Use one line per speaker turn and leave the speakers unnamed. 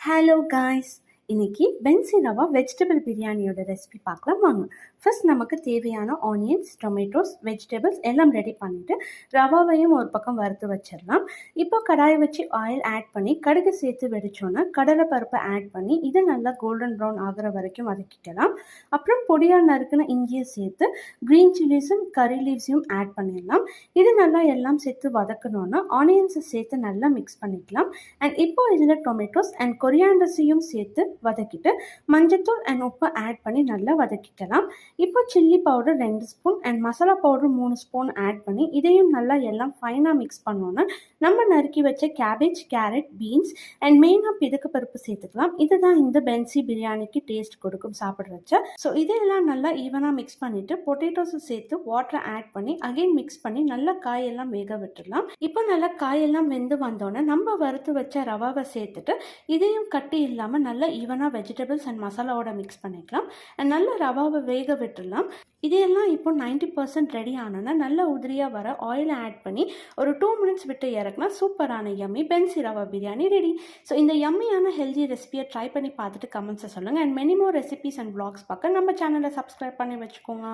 Hello guys, இன்னைக்கு Bency rava vegetable பிரியாணியோட recipe பார்க்கலாம் வாங்க. ஃபர்ஸ்ட் நமக்கு தேவையான ஆனியன்ஸ், டொமேட்டோஸ், வெஜிடபிள்ஸ் எல்லாம் ரெடி பண்ணிவிட்டு ரவாவையும் ஒரு பக்கம் வறுத்து வச்சிடலாம். இப்போ கடாயை வச்சு ஆயில் ஆட் பண்ணி கடுகு சேர்த்து வெடிச்சோன்னா கடலைப்பருப்பை ஆட் பண்ணி இதை நல்லா கோல்டன் ப்ரௌன் ஆகிற வரைக்கும் வதக்கிக்கலாம். அப்புறம் பொடியாக நறுக்குன இஞ்சியை சேர்த்து க்ரீன் சில்லிஸும் கறி லீவ்ஸையும் ஆட் பண்ணிடலாம். இது நல்லா எல்லாம் சேர்த்து வதக்கணுன்னா ஆனியன்ஸை சேர்த்து நல்லா மிக்ஸ் பண்ணிக்கலாம். அண்ட் இப்போ இதில் டொமேட்டோஸ் அண்ட் கொரியாண்டர்ஸையும் சேர்த்து வதக்கிட்டு மஞ்சத்தூள் அண்ட் உப்பு ஆட் பண்ணி நல்லா வதக்கிக்கலாம். இப்போ chilli powder 2 spoon and masala powder 3 spoon add பண்ணி இதையும் நல்லா எல்லாம் ஃபைனாக மிக்ஸ் பண்ணோன்னா நம்ம நறுக்கி வச்ச கேபேஜ், கேரட், பீன்ஸ் அண்ட் மெயினாக பிதுக்கு பருப்பு சேர்த்துக்கலாம். இதுதான் இந்த பென்சி பிரியாணிக்கு டேஸ்ட் கொடுக்கும் சாப்பிட வச்ச. ஸோ இதையெல்லாம் நல்லா ஈவனாக மிக்ஸ் பண்ணிவிட்டு பொட்டேட்டோஸை சேர்த்து வாட்டரை ஆட் பண்ணி அகைன் மிக்ஸ் பண்ணி நல்லா காயெல்லாம் வேக விட்டுடலாம். இப்போ நல்லா காயெல்லாம் வெந்து வந்தோன்னே நம்ம வறுத்து வச்ச ரவாவை சேர்த்துட்டு இதையும் கட்டி இல்லாமல் நல்லா ஈவனாக வெஜிடபிள்ஸ் அண்ட் மசாலாவோட மிக்ஸ் பண்ணிக்கலாம். அண்ட் நல்லா ரவாவை வேக விட்டுடலாம். இதையெல்லாம் இப்போ 90% ரெடி ஆனோன்னா நல்லா உதிரியாக வர ஆயிலை ஆட் பண்ணி ஒரு 2 மினிட்ஸ் விட்டு இறக்குனா சூப்பரான yummy fancy rava biryani ready. So இந்த யம்மியான ஹெல்தி ரெசிபியை ட்ரை பண்ணி பார்த்துட்டு கமெண்ட்ஸை சொல்லுங்கள். And many more recipes and vlogs பார்க்க நம்ம சேனலை சப்ஸ்கிரைப் பண்ணி வச்சுக்கோங்க.